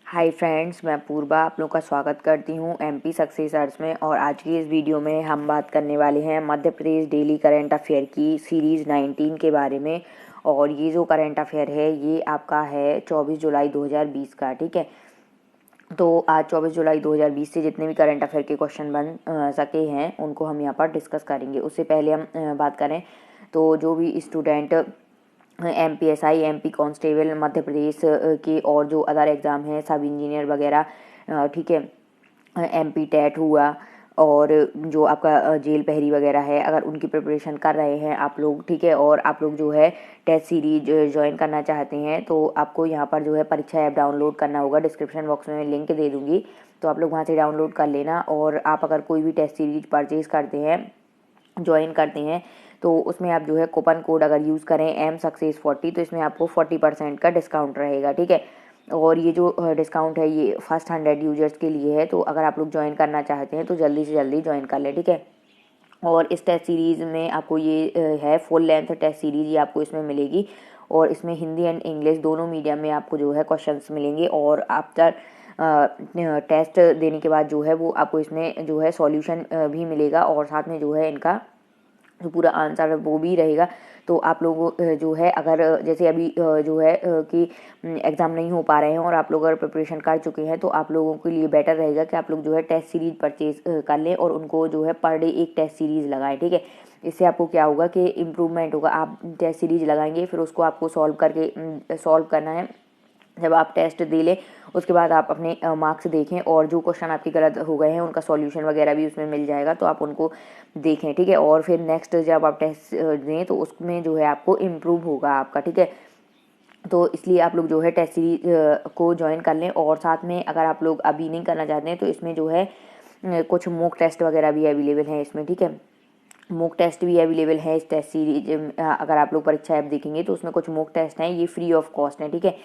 Hi friends, मैं पूर्वा आप लोग का स्वागत करती हूँ एमपी सक्सेस अर्स में। और आज की इस वीडियो में हम बात करने वाले हैं Madhya Pradesh daily current affair की सीरीज़ 19 के बारे में। और ये जो करंट अफेयर है ये आपका है 24 जुलाई 2020 का। ठीक है, तो आज 24 जुलाई 2020 से जितने भी करंट अफेयर के क्वेश्चन बन सके हैं उनको हम यहाँ पर डिस्कस करेंगे। उससे पहले हम बात करें तो जो भी student MPSI, MP constable Madhya Pradesh के और जो अदर एग्ज़ाम हैं, सब इंजीनियर वगैरह, ठीक है, एमपी टेट हुआ और जो आपका जेल पहरी वगैरह है, अगर उनकी प्रिपरेशन कर रहे हैं आप लोग, ठीक है, और आप लोग जो है टेस्ट सीरीज ज्वाइन करना चाहते हैं तो आपको यहाँ पर जो है परीक्षा ऐप डाउनलोड करना होगा। डिस्क्रिप्शन बॉक्स में मैं लिंक दे दूँगी, तो आप लोग वहाँ से डाउनलोड कर लेना। और आप अगर कोई भी टेस्ट सीरीज परचेज़ करते हैं, ज्वाइन करते हैं, तो उसमें आप जो है कूपन कोड अगर यूज़ करें MSuccess40 तो इसमें आपको 40% का डिस्काउंट रहेगा। ठीक है, और ये जो डिस्काउंट है ये फर्स्ट 100 यूजर्स के लिए है। तो अगर आप लोग ज्वाइन करना चाहते हैं तो जल्दी से जल्दी ज्वाइन कर लें। ठीक है, और इस टेस्ट सीरीज़ में आपको ये है फुल लेंथ टेस्ट सीरीज़, ये आपको इसमें मिलेगी। और इसमें हिंदी एंड इंग्लिश दोनों मीडियम में आपको जो है क्वेश्चंस मिलेंगे। और आफ्टर टेस्ट देने के बाद जो है वो आपको इसमें जो है सॉल्यूशन भी मिलेगा और साथ में जो है इनका जो पूरा आंसर वो भी रहेगा। तो आप लोग जो है अगर जैसे अभी जो है कि एग्ज़ाम नहीं हो पा रहे हैं और आप लोग अगर प्रिपरेशन कर चुके हैं तो आप लोगों के लिए बेटर रहेगा कि आप लोग जो है टेस्ट सीरीज़ परचेज कर लें और उनको जो है पर डे एक टेस्ट सीरीज़ लगाएं। ठीक है, इससे आपको क्या होगा कि इम्प्रूवमेंट होगा। आप टेस्ट सीरीज़ लगाएंगे, फिर उसको आपको सॉल्व करना है। जब आप टेस्ट दे लें उसके बाद आप अपने मार्क्स देखें और जो क्वेश्चन आपके गलत हो गए हैं उनका सॉल्यूशन वगैरह भी उसमें मिल जाएगा, तो आप उनको देखें। ठीक है, और फिर नेक्स्ट जब आप टेस्ट दें तो उसमें जो है आपको इम्प्रूव होगा आपका। ठीक है, तो इसलिए आप लोग जो है टेस्ट सीरीज को ज्वाइन कर लें। और साथ में अगर आप लोग अभी नहीं करना चाहते हैं तो इसमें जो है कुछ मॉक टेस्ट वगैरह भी अवेलेबल हैं इसमें। ठीक है, मॉक टेस्ट भी अवेलेबल है इस टेस्ट सीरीज अगर आप लोग परीक्षा ऐप देखेंगे तो उसमें कुछ मॉक टेस्ट हैं, ये फ्री ऑफ कॉस्ट हैं। ठीक है,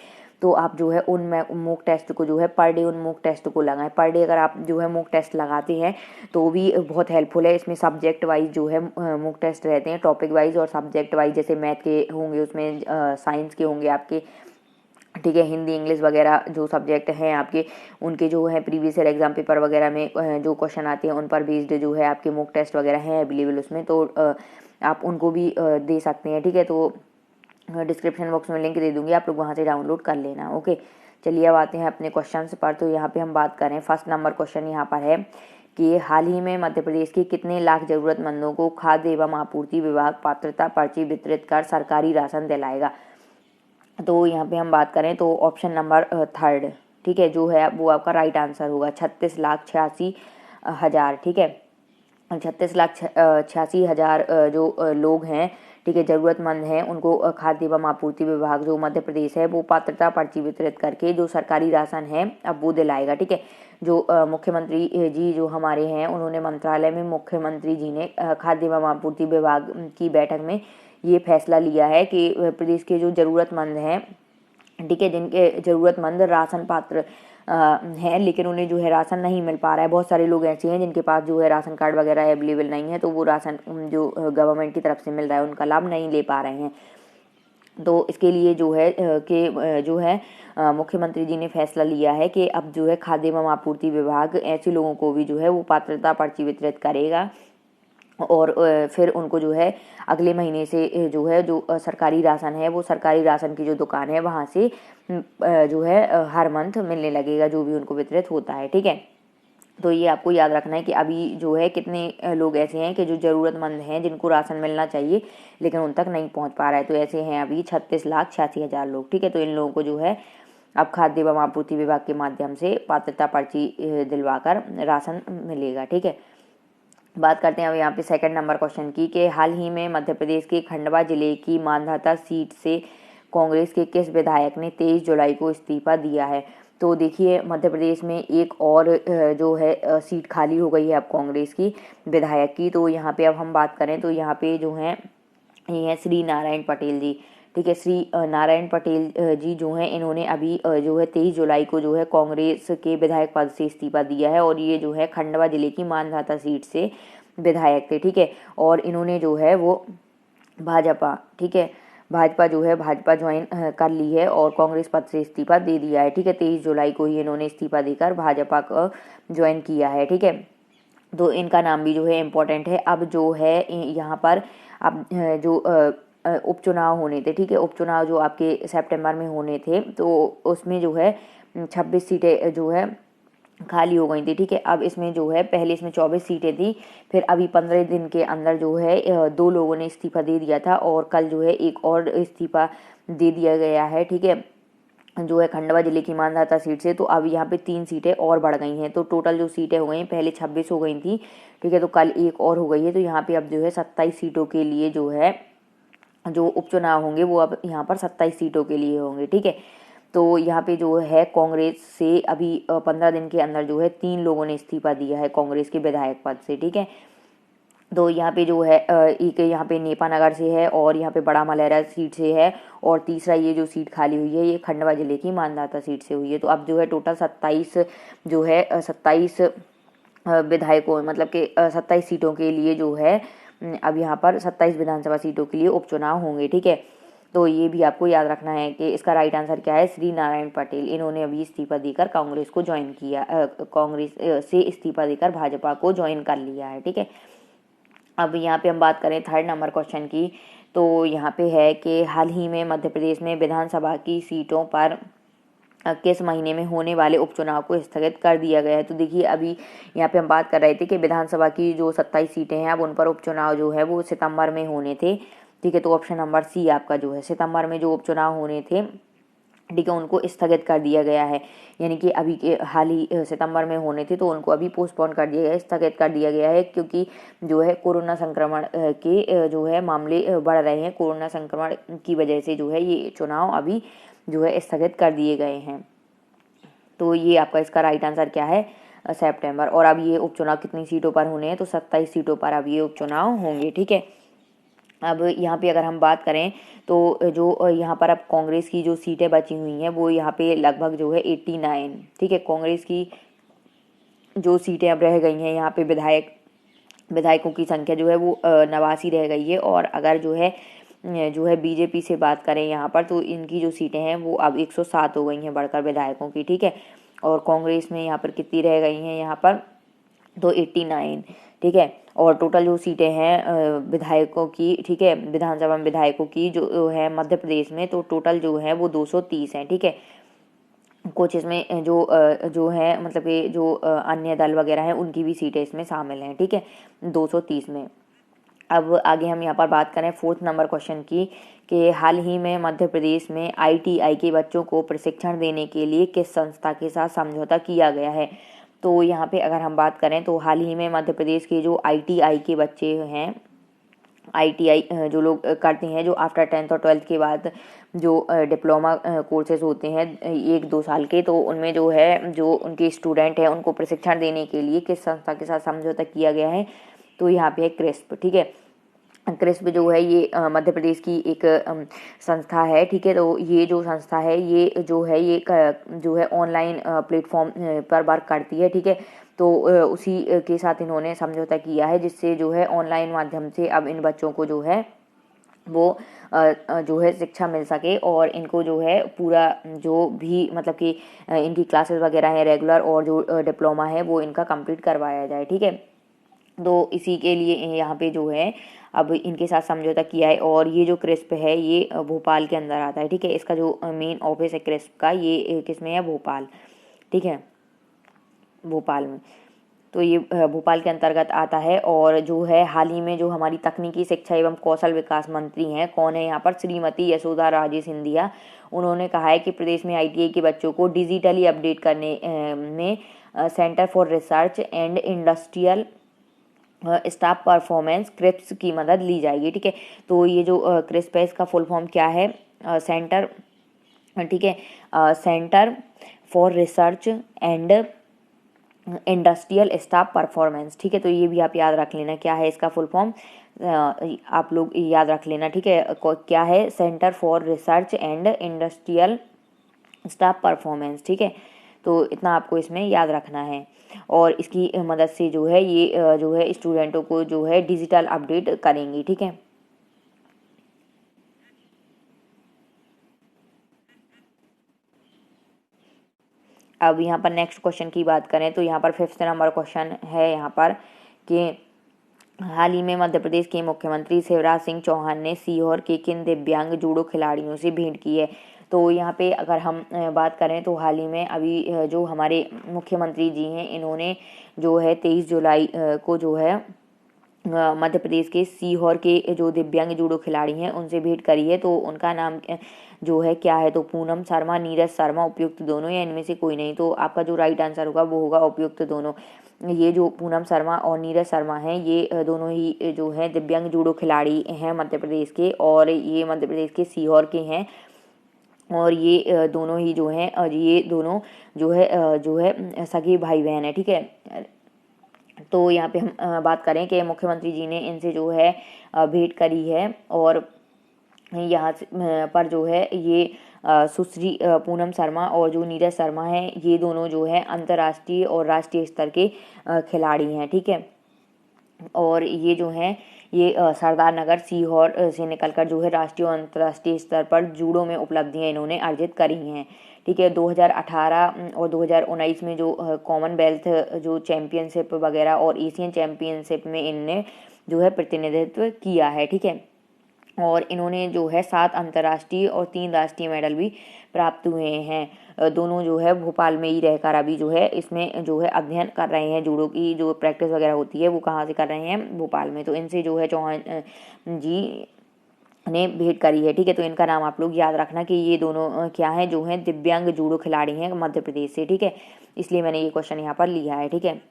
तो आप जो है उन मॉक टेस्ट को जो है पर डे उन मॉक टेस्ट को लगाएं। पर डे अगर आप जो है मॉक टेस्ट लगाते हैं तो भी बहुत हेल्पफुल है। इसमें सब्जेक्ट वाइज जो है मॉक टेस्ट रहते हैं, टॉपिक वाइज और सब्जेक्ट वाइज। जैसे मैथ के होंगे उसमें, साइंस के होंगे आपके, ठीक है, हिंदी इंग्लिश वगैरह जो सब्जेक्ट हैं आपके, उनके जो है प्रीवियस ईयर एग्जाम पेपर वगैरह में जो क्वेश्चन आते हैं उन पर बेस्ड जो है आपके मॉक टेस्ट वगैरह हैं अवेलेबल उसमें, तो आप उनको भी दे सकते हैं। ठीक है, तो डिस्क्रिप्शन बॉक्स में लिंक दे दूंगी, आप लोग वहाँ से डाउनलोड कर लेना। ओके, चलिए अब आते हैं अपने क्वेश्चन पर। तो यहाँ पे हम बात करें, फर्स्ट नंबर क्वेश्चन यहाँ पर है कि हाल ही में मध्य प्रदेश के कितने लाख जरूरतमंदों को खाद्य एवं आपूर्ति विभाग पात्रता पर्ची वितरित कर सरकारी राशन दिलाएगा। तो यहाँ पे हम बात करें तो ऑप्शन नंबर थर्ड, ठीक है, जो है वो आपका राइट आंसर होगा, 36,86,000। ठीक है, 36,86,000 जो लोग हैं, ठीक है, ज़रूरतमंद हैं, उनको खाद्य एवं आपूर्ति विभाग जो मध्य प्रदेश है वो पात्रता पर्ची वितरित करके जो सरकारी राशन है अब वो दिलाएगा। ठीक है, जो मुख्यमंत्री जी जो हमारे हैं उन्होंने मंत्रालय में मुख्यमंत्री जी ने खाद्य एवं आपूर्ति विभाग की बैठक में ये फैसला लिया है कि प्रदेश के जो ज़रूरतमंद हैं, ठीक है, जिनके ज़रूरतमंद राशन पात्र हैं लेकिन उन्हें जो है राशन नहीं मिल पा रहा है। बहुत सारे लोग ऐसे हैं जिनके पास जो है राशन कार्ड वगैरह अवेलेबल नहीं है, तो वो राशन जो गवर्नमेंट की तरफ से मिल रहा है उनका लाभ नहीं ले पा रहे हैं। तो इसके लिए जो है जो है मुख्यमंत्री जी ने फैसला लिया है कि अब जो है खाद्य एवं आपूर्ति विभाग ऐसे लोगों को भी जो है वो पात्रता पर्ची वितरित करेगा और फिर उनको जो है अगले महीने से जो है जो सरकारी राशन है वो सरकारी राशन की जो दुकान है वहाँ से जो है हर मंथ मिलने लगेगा जो भी उनको वितरित होता है। ठीक है, तो ये आपको याद रखना है कि अभी जो है कितने लोग ऐसे हैं कि जो ज़रूरतमंद हैं जिनको राशन मिलना चाहिए लेकिन उन तक नहीं पहुँच पा रहा है। तो ऐसे हैं अभी 36,86,000 लोग। ठीक है, तो इन लोगों को जो है अब खाद्य एवं आपूर्ति विभाग के माध्यम से पात्रता पर्ची दिलवाकर राशन मिलेगा। ठीक है, बात करते हैं अब यहाँ पे सेकंड नंबर क्वेश्चन की कि हाल ही में मध्य प्रदेश के खंडवा जिले की मांधाता सीट से कांग्रेस के किस विधायक ने 23 जुलाई को इस्तीफा दिया है। तो देखिए मध्य प्रदेश में एक और जो है सीट खाली हो गई है अब कांग्रेस की विधायक की। तो यहाँ पे अब हम बात करें तो यहाँ पे जो है ये है श्री नारायण पटेल जी। ठीक है, श्री नारायण पटेल जी जो हैं इन्होंने अभी जो है 23 जुलाई को जो है कांग्रेस के विधायक पद से इस्तीफा दिया है और ये जो है खंडवा जिले की मांधाता सीट से विधायक थे। ठीक है, और इन्होंने जो है वो भाजपा, ठीक है, भाजपा जो है भाजपा ज्वाइन कर ली है और कांग्रेस पद से इस्तीफा दे दिया है। ठीक है, 23 जुलाई को ही इन्होंने इस्तीफा देकर भाजपा को ज्वाइन किया है। ठीक है, तो इनका नाम भी जो है इम्पोर्टेंट है। अब जो है यहाँ पर अब जो उपचुनाव होने थे, ठीक है, उपचुनाव जो आपके सितंबर में होने थे, तो उसमें जो है 26 सीटें जो है खाली हो गई थी। ठीक है, अब इसमें जो है पहले इसमें 24 सीटें थी, फिर अभी 15 दिन के अंदर जो है 2 लोगों ने इस्तीफा दे दिया था और कल जो है एक और इस्तीफा दे दिया गया है। ठीक है, जो है खंडवा जिले की मानधाता सीट से, तो अब यहाँ पे 3 सीटें और बढ़ गई हैं, तो टोटल जो सीटें हो गई हैं पहले 26 हो गई थी। ठीक है, तो कल एक और हो गई है, तो यहाँ पे अब जो है 27 सीटों के लिए जो है जो उपचुनाव होंगे वो अब यहाँ पर 27 सीटों के लिए होंगे। ठीक है, तो यहाँ पे जो है कांग्रेस से अभी 15 दिन के अंदर जो है 3 लोगों ने इस्तीफा दिया है कांग्रेस के विधायक पद से। ठीक है, तो यहाँ पे जो है एक यहाँ पे नेपानगर से है और यहाँ पे बड़ा मलहरा सीट से है और तीसरा ये जो सीट खाली हुई है ये खंडवा जिले की मानधाता सीट से हुई है। तो अब जो है टोटल 27 जो है 27 विधायकों मतलब कि 27 सीटों के लिए जो है अब यहाँ पर 27 विधानसभा सीटों के लिए उपचुनाव होंगे। ठीक है, तो ये भी आपको याद रखना है कि इसका राइट आंसर क्या है, श्री नारायण पटेल। इन्होंने अभी इस्तीफा देकर कांग्रेस को ज्वाइन किया, कांग्रेस से इस्तीफा देकर भाजपा को ज्वाइन कर लिया है। ठीक है, अब यहाँ पे हम बात करें 3rd नंबर क्वेश्चन की, तो यहाँ पे है कि हाल ही में मध्य प्रदेश में विधानसभा की सीटों पर किस महीने में होने वाले उपचुनाव को स्थगित कर दिया गया है। तो देखिए अभी यहाँ पे हम बात कर रहे थे कि विधानसभा की जो 27 सीटें हैं अब उन पर उपचुनाव जो है वो सितंबर में होने थे। ठीक है, तो ऑप्शन नंबर सी आपका जो है सितंबर में जो उपचुनाव होने थे, ठीक है, उनको स्थगित कर दिया गया है। यानी कि अभी के हाल ही सितंबर में होने थे तो उनको अभी पोस्टपोन कर दिया गया है, स्थगित कर दिया गया है, क्योंकि जो है कोरोना संक्रमण के जो है मामले बढ़ रहे हैं। कोरोना संक्रमण की वजह से जो है ये चुनाव अभी जो है स्थगित कर दिए गए हैं। तो ये आपका इसका राइट आंसर क्या है, सितंबर। और अब ये उपचुनाव कितनी सीटों पर होने हैं, तो 27 सीटों पर अब ये उपचुनाव होंगे। ठीक है, अब यहाँ पे अगर हम बात करें तो जो यहाँ पर अब कांग्रेस की जो सीटें बची हुई हैं वो यहाँ पे लगभग जो है 89। ठीक है, कांग्रेस की जो सीटें अब रह गई हैं यहाँ पे विधायकों की संख्या जो है वो 89 रह गई है। और अगर जो है बीजेपी से बात करें यहाँ पर तो इनकी जो सीटें हैं वो अब 107 हो गई हैं बढ़कर विधायकों की। ठीक है, और कांग्रेस में यहाँ पर कितनी रह गई हैं यहाँ पर तो 89। ठीक है, और टोटल जो सीटें हैं विधायकों की, ठीक है, विधानसभा में विधायकों की जो है मध्य प्रदेश में, तो टोटल जो है वो 230 हैं। ठीक है, कुछ इसमें जो है मतलब कि जो अन्य दल वगैरह हैं उनकी भी सीटें इसमें शामिल हैं। ठीक है, 230 में। अब आगे हम यहाँ पर बात करें 4th नंबर क्वेश्चन की कि हाल ही में मध्य प्रदेश में ITI के बच्चों को प्रशिक्षण देने के लिए किस संस्था के साथ समझौता किया गया है। तो यहाँ पे अगर हम बात करें तो हाल ही में मध्य प्रदेश के जो ITI के बच्चे हैं, ITI जो लोग करते हैं जो आफ्टर 10th और 12th के बाद जो डिप्लोमा कोर्सेज होते हैं 1-2 साल के, तो उनमें जो है जो उनके स्टूडेंट हैं उनको प्रशिक्षण देने के लिए किस संस्था के साथ समझौता किया गया है। तो यहाँ पे है क्रिस्प। ठीक है, क्रिस्प जो है ये मध्य प्रदेश की एक संस्था है। ठीक है, तो ये जो संस्था है ये जो है ऑनलाइन प्लेटफॉर्म पर वर्क करती है। ठीक है, तो उसी के साथ इन्होंने समझौता किया है जिससे जो है ऑनलाइन माध्यम से अब इन बच्चों को जो है वो जो है शिक्षा मिल सके और इनको जो है पूरा जो भी मतलब कि इनकी क्लासेस वगैरह हैं रेगुलर और जो डिप्लोमा है वो इनका कंप्लीट करवाया जाए। ठीक है, तो इसी के लिए यहाँ पे जो है अब इनके साथ समझौता किया है। और ये जो क्रिस्प है ये भोपाल के अंदर आता है। ठीक है, इसका जो मेन ऑफिस है क्रिस्प का ये किस में है, भोपाल। ठीक है, भोपाल में, तो ये भोपाल के अंतर्गत आता है। और जो है हाल ही में जो हमारी तकनीकी शिक्षा एवं कौशल विकास मंत्री हैं, कौन है यहाँ पर, श्रीमती यशोदा राजे सिंधिया। उन्होंने कहा है कि प्रदेश में ITI के बच्चों को डिजिटली अपडेट करने में centre for research and industrial staff performance क्रिप्स की मदद ली जाएगी। ठीक है, तो ये जो क्रिस्प है इसका फुल फॉर्म क्या है, सेंटर, ठीक है, centre for research and industrial staff performance. ठीक है, तो ये भी आप याद रख लेना क्या है इसका फुल फॉर्म, आप लोग याद रख लेना। ठीक है, क्या है, centre for research and industrial staff performance. ठीक है, तो इतना आपको इसमें याद रखना है। और इसकी मदद से जो है ये जो है स्टूडेंटों को जो है डिजिटल अपडेट करेंगी। ठीक है, अब यहाँ पर नेक्स्ट क्वेश्चन की बात करें तो यहाँ पर 5th नंबर क्वेश्चन है यहाँ पर कि हाल ही में मध्य प्रदेश के मुख्यमंत्री शिवराज सिंह चौहान ने सीहोर के किन दिव्यांग जूडो खिलाड़ियों से भेंट की है। तो यहाँ पे अगर हम बात करें तो हाल ही में अभी जो हमारे मुख्यमंत्री जी हैं, इन्होंने जो है 23 जुलाई को जो है मध्य प्रदेश के सीहोर के जो दिव्यांग जूडो खिलाड़ी हैं उनसे भेंट करी है। तो उनका नाम जो है क्या है, तो पूनम शर्मा, नीरज शर्मा, उपयुक्त दोनों, या इनमें से कोई नहीं। तो आपका जो राइट आंसर होगा वो होगा उपयुक्त दोनों। ये जो पूनम शर्मा और नीरज शर्मा हैं, ये दोनों ही जो हैं दिव्यांग जूडो खिलाड़ी हैं मध्य प्रदेश के, और ये मध्य प्रदेश के सीहोर के हैं। और ये दोनों ही जो हैं, और ये दोनों जो है सगे भाई बहन है, ठीक है। तो यहाँ पे हम बात करें कि मुख्यमंत्री जी ने इनसे जो है भेंट करी है, और यहाँ पर जो है ये सुश्री पूनम शर्मा और जो नीरज शर्मा हैं, ये दोनों जो है अंतर्राष्ट्रीय और राष्ट्रीय स्तर के खिलाड़ी हैं, ठीक है। और ये जो हैं ये सरदार नगर सीहोर से निकलकर जो है राष्ट्रीय और अंतर्राष्ट्रीय स्तर पर जूडो में उपलब्धियां इन्होंने अर्जित करी हैं, ठीक है। 2018 और 2019 में जो कॉमनवेल्थ जो चैम्पियनशिप वगैरह और एशियन चैम्पियनशिप में इनने जो है प्रतिनिधित्व किया है, ठीक है। और इन्होंने जो है 7 अंतर्राष्ट्रीय और 3 राष्ट्रीय मेडल भी प्राप्त हुए हैं। दोनों जो है भोपाल में ही रहकर अभी जो है इसमें जो है अध्ययन कर रहे हैं। जूडो की जो प्रैक्टिस वगैरह होती है वो कहाँ से कर रहे हैं, भोपाल में। तो इनसे जो है चौहान जी ने भेंट करी है, ठीक है। तो इनका नाम आप लोग याद रखना कि ये दोनों क्या है, जो है दिव्यांग जूडो खिलाड़ी हैं मध्य प्रदेश से, ठीक है। इसलिए मैंने ये क्वेश्चन यहाँ पर लिया है, ठीक है।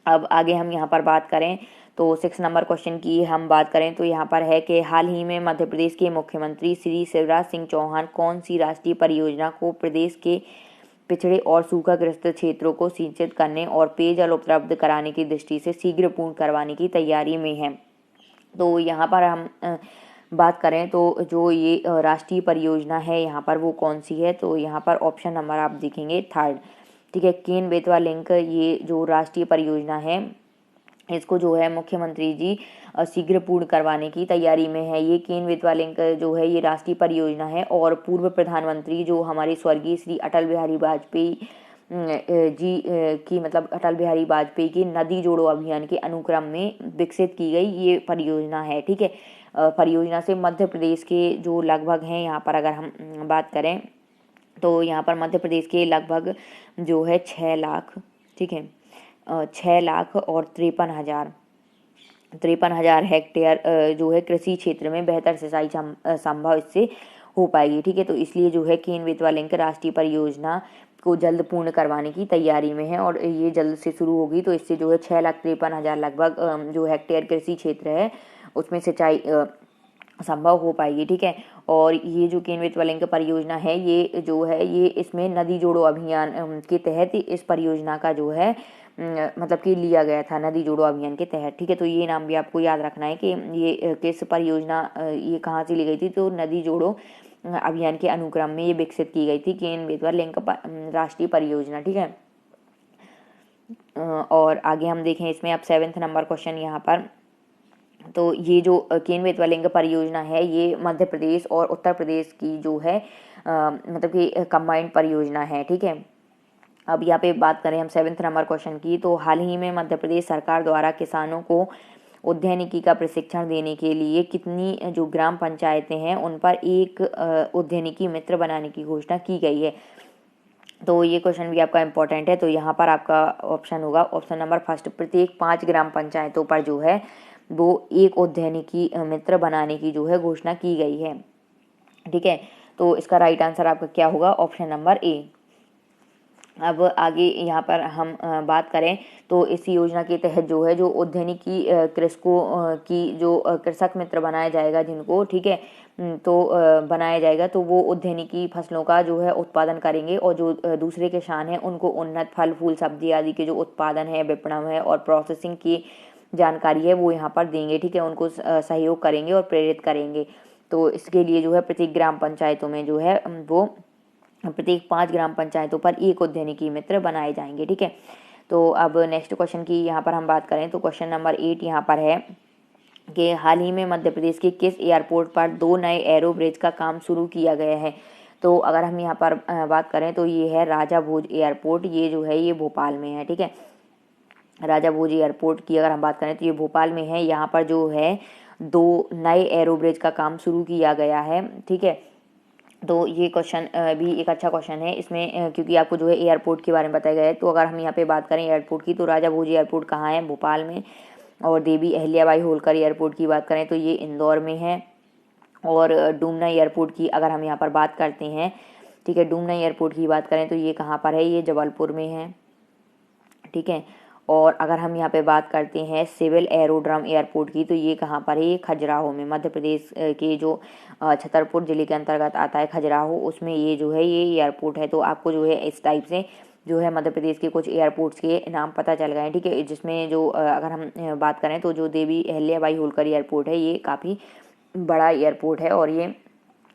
अब आगे हम यहाँ पर बात करें तो 6 नंबर क्वेश्चन की हम बात करें तो यहाँ पर है कि हाल ही में मध्य प्रदेश के मुख्यमंत्री श्री शिवराज सिंह चौहान कौन सी राष्ट्रीय परियोजना को प्रदेश के पिछड़े और सूखाग्रस्त क्षेत्रों को सिंचित करने और पेयजल उपलब्ध कराने की दृष्टि से शीघ्र पूर्ण करवाने की तैयारी में है। तो यहाँ पर हम बात करें तो जो ये राष्ट्रीय परियोजना है यहाँ पर वो कौन सी है, तो यहाँ पर ऑप्शन नंबर आप देखेंगे 3rd, ठीक है। केन बेतवा लिंक, ये जो राष्ट्रीय परियोजना है इसको जो है मुख्यमंत्री जी शीघ्र पूर्ण करवाने की तैयारी में है। ये केन बेतवा लिंक जो है ये राष्ट्रीय परियोजना है, और पूर्व प्रधानमंत्री जो हमारे स्वर्गीय श्री अटल बिहारी वाजपेयी जी की मतलब अटल बिहारी वाजपेयी की नदी जोड़ो अभियान के अनुक्रम में विकसित की गई ये परियोजना है, ठीक है। परियोजना से मध्य प्रदेश के जो लगभग हैं, यहाँ पर अगर हम बात करें तो यहाँ पर मध्य प्रदेश के लगभग जो है 6 लाख, ठीक है, 6 लाख और 53,000 हेक्टेयर जो है कृषि क्षेत्र में बेहतर सिंचाई संभव इससे हो पाएगी, ठीक है। तो इसलिए जो है केन बेतवा लिंक राष्ट्रीय परियोजना को जल्द पूर्ण करवाने की तैयारी में है, और ये जल्द से शुरू होगी। तो इससे जो है 6,53,000 लगभग जो हेक्टेयर कृषि क्षेत्र है उसमें सिंचाई संभव हो पाएगी, ठीक है। और ये जो केन बेतवा लिंक परियोजना है ये जो है ये इसमें नदी जोड़ो अभियान के तहत इस परियोजना का जो है मतलब कि लिया गया था, नदी जोड़ो अभियान के तहत, ठीक है। तो ये नाम भी आपको याद रखना है कि ये किस परियोजना ये कहाँ से ली गई थी, तो नदी जोड़ो अभियान के अनुक्रम में ये विकसित की गई थी केन बेतवा लिंक राष्ट्रीय परियोजना, ठीक है। और आगे हम देखें इसमें अब 7th नंबर क्वेश्चन यहाँ पर, तो ये जो केन बेतवा लिंक परियोजना है ये मध्य प्रदेश और उत्तर प्रदेश की जो है मतलब कि कंबाइंड परियोजना है, ठीक है। अब यहाँ पे बात करें हम 7th नंबर क्वेश्चन की, तो हाल ही में मध्य प्रदेश सरकार द्वारा किसानों को उद्यानिकी का प्रशिक्षण देने के लिए कितनी जो ग्राम पंचायतें हैं उन पर एक उद्यानिकी मित्र बनाने की घोषणा की गई है। तो ये क्वेश्चन भी आपका इम्पोर्टेंट है। तो यहाँ पर आपका ऑप्शन होगा ऑप्शन नंबर 1, प्रत्येक 5 ग्राम पंचायतों पर जो है वो एक उद्यानिकी मित्र बनाने की जो है घोषणा की गई है, ठीक है। तो इसका राइट आंसर आपका क्या होगा, ऑप्शन नंबर ए। अब आगे यहाँ पर हम बात करें तो इस योजना के तहत जो है जो उद्यानिकी कृषकों की जो कृषक मित्र बनाया जाएगा जिनको, ठीक है, तो बनाया जाएगा तो वो उद्यानिकी फसलों का जो है उत्पादन करेंगे, और जो दूसरे किसान हैं उनको उन्नत फल फूल सब्जी आदि के जो उत्पादन है, विपणन है और प्रोसेसिंग की जानकारी है वो यहाँ पर देंगे, ठीक है। उनको सहयोग करेंगे और प्रेरित करेंगे। तो इसके लिए जो है प्रत्येक ग्राम पंचायतों में जो है वो प्रत्येक 5 ग्राम पंचायतों पर एक उद्यानिकी मित्र बनाए जाएंगे, ठीक है। तो अब नेक्स्ट क्वेश्चन की यहाँ पर हम बात करें तो क्वेश्चन नंबर 8 यहाँ पर है कि हाल ही में मध्य प्रदेश के किस एयरपोर्ट पर 2 नए एरो ब्रिज का काम शुरू किया गया है। तो अगर हम यहाँ पर बात करें तो ये है राजा भोज एयरपोर्ट, ये जो है ये भोपाल में है। ठीक है, राजा भोज एयरपोर्ट की अगर हम बात करें तो ये भोपाल में है। यहाँ पर जो है 2 नए एरोब्रिज का काम शुरू किया गया है। ठीक है, तो ये क्वेश्चन भी एक अच्छा क्वेश्चन है इसमें, क्योंकि आपको जो है एयरपोर्ट के बारे में बताया गया है। तो अगर हम यहाँ पे बात करें एयरपोर्ट की, तो राजा भोज एयरपोर्ट कहाँ है? भोपाल में। और देवी अहिल्याबाई होलकर एयरपोर्ट की बात करें तो ये इंदौर में है। और डूमना एयरपोर्ट की अगर हम यहाँ पर बात करते हैं, ठीक है, डूमना एयरपोर्ट की बात करें तो ये कहाँ पर है? ये जबलपुर में है। ठीक है, और अगर हम यहाँ पे बात करते हैं सिविल एरोड्रम एयरपोर्ट की, तो ये कहाँ पर है? ये खजुराहो में, मध्य प्रदेश के जो छतरपुर जिले के अंतर्गत आता है खजुराहो, उसमें ये जो है ये एयरपोर्ट है। तो आपको जो है इस टाइप से जो है मध्य प्रदेश के कुछ एयरपोर्ट्स के नाम पता चल गए हैं। ठीक है, जिसमें जो अगर हम बात करें तो जो देवी अहिल्याबाई होलकर एयरपोर्ट है ये काफ़ी बड़ा एयरपोर्ट है, और ये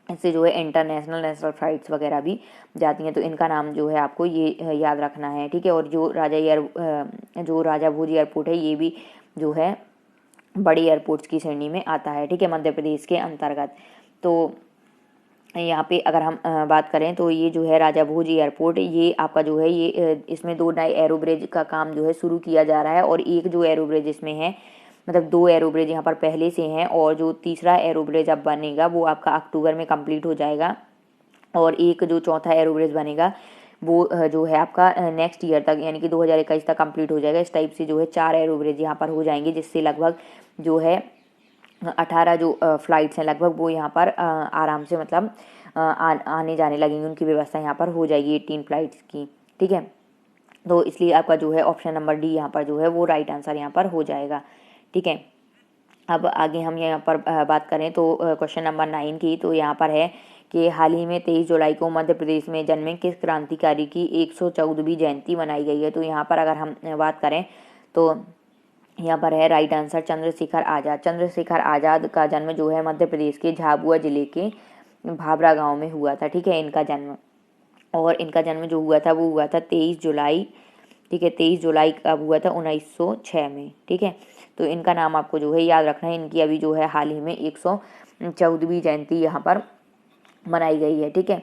इससे जो है इंटरनेशनल नेशनल फ्लाइट्स वगैरह भी जाती हैं। तो इनका नाम जो है आपको ये याद रखना है। ठीक है, और जो राजा भोज एयरपोर्ट है ये भी जो है बड़ी एयरपोर्ट्स की श्रेणी में आता है। ठीक है, मध्य प्रदेश के अंतर्गत। तो यहाँ पे अगर हम बात करें तो ये जो है राजा भोज एयरपोर्ट, ये आपका जो है ये इसमें 2 नए एरोब्रिज का काम जो है शुरू किया जा रहा है। और एक जो एरोब्रिज इसमें है, मतलब 2 एरोब्रिज यहाँ पर पहले से हैं, और जो तीसरा एरोब्रिज अब बनेगा वो आपका अक्टूबर में कंप्लीट हो जाएगा। और एक जो चौथा एरोब्रिज बनेगा वो जो है आपका नेक्स्ट ईयर तक, यानी कि 2021 तक कंप्लीट हो जाएगा। इस टाइप से जो है 4 एरोब्रिज यहाँ पर हो जाएंगे, जिससे लगभग जो है 18 जो फ्लाइट्स हैं लगभग वो यहाँ पर आराम से मतलब आने जाने लगेंगी, उनकी व्यवस्था यहाँ पर हो जाएगी 18 फ्लाइट्स की। ठीक है, तो इसलिए आपका जो है ऑप्शन नंबर डी यहाँ पर जो है वो राइट आंसर यहाँ पर हो जाएगा। ठीक है, अब आगे हम यहाँ पर बात करें तो क्वेश्चन नंबर 9 की, तो यहाँ पर है कि हाल ही में 23 जुलाई को मध्य प्रदेश में जन्मे किस क्रांतिकारी की 114वीं जयंती मनाई गई है? तो यहाँ पर अगर हम बात करें तो यहाँ पर है राइट आंसर चंद्रशेखर आज़ाद। चंद्रशेखर आज़ाद का जन्म जो है मध्य प्रदेश के झाबुआ जिले के भाभरा गांव में हुआ था। ठीक है, इनका जन्म, और इनका जन्म जो हुआ था वो हुआ था 23 जुलाई। ठीक है, 23 जुलाई कब हुआ था? 1906 में। ठीक है, तो इनका नाम आपको जो है याद रखना है। इनकी अभी जो है हाल ही में 114वीं जयंती यहाँ पर मनाई गई है। ठीक है,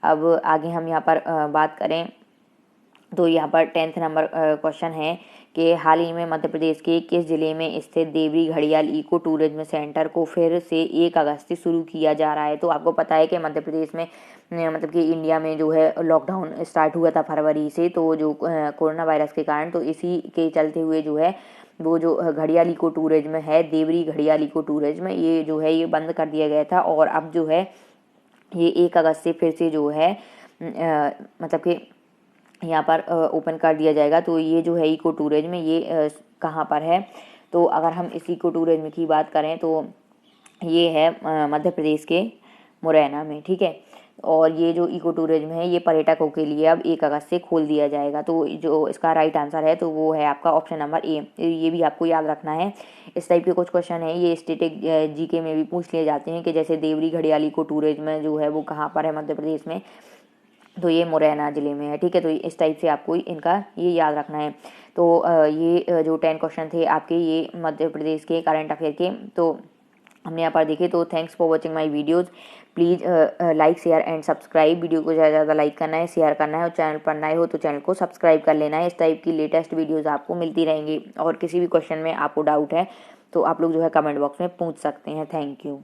अब आगे हम यहाँ पर बात करें तो यहाँ पर 10th नंबर क्वेश्चन है कि हाल ही में मध्य प्रदेश के किस जिले में स्थित देवरी घड़ियाल इको टूरिज्म सेंटर को फिर से 1 अगस्त से शुरू किया जा रहा है? तो आपको पता है कि मध्य प्रदेश में मतलब कि इंडिया में जो है लॉकडाउन स्टार्ट हुआ था फरवरी से, तो जो कोरोना वायरस के कारण, तो इसी के चलते हुए जो है वो जो घड़ियाल इको टूरिज्म है, देवरी घड़ियाल इको टूरिज्म, ये जो है ये बंद कर दिया गया था। और अब जो है ये 1 अगस्त से फिर से जो है मतलब कि यहाँ पर ओपन कर दिया जाएगा। तो ये जो है इको टूरिज्म ये कहाँ पर है? तो अगर हम इस इको टूरिज्म की बात करें तो ये है मध्य प्रदेश के मुरैना में। ठीक है, और ये जो इको टूरिज्म है ये पर्यटकों के लिए अब 1 अगस्त से खोल दिया जाएगा। तो जो इसका राइट आंसर है तो वो है आपका ऑप्शन नंबर ए। ये भी आपको याद रखना है। इस टाइप के कुछ क्वेश्चन है ये स्टैटिक जीके में भी पूछ लिए जाते हैं कि जैसे देवरी घड़ियाल इको टूरिज्म जो है वो कहाँ पर है मध्य प्रदेश में? तो ये मुरैना जिले में है। ठीक है, तो इस टाइप से आपको इनका ये याद रखना है। तो ये जो 10 क्वेश्चन थे आपके ये मध्य प्रदेश के करंट अफेयर के, तो हमने यहाँ पर देखे। तो thanks for watching my videos. Please like share and subscribe. Video को ज़्यादा से ज़्यादा लाइक करना है, शेयर करना है, और चैनल पर नए हो तो चैनल को सब्सक्राइब कर लेना है। इस टाइप की लेटेस्ट वीडियोज़ आपको मिलती रहेंगी। और किसी भी क्वेश्चन में आपको डाउट है तो आप लोग जो है कमेंट बॉक्स में पूछ सकते हैं। Thank you.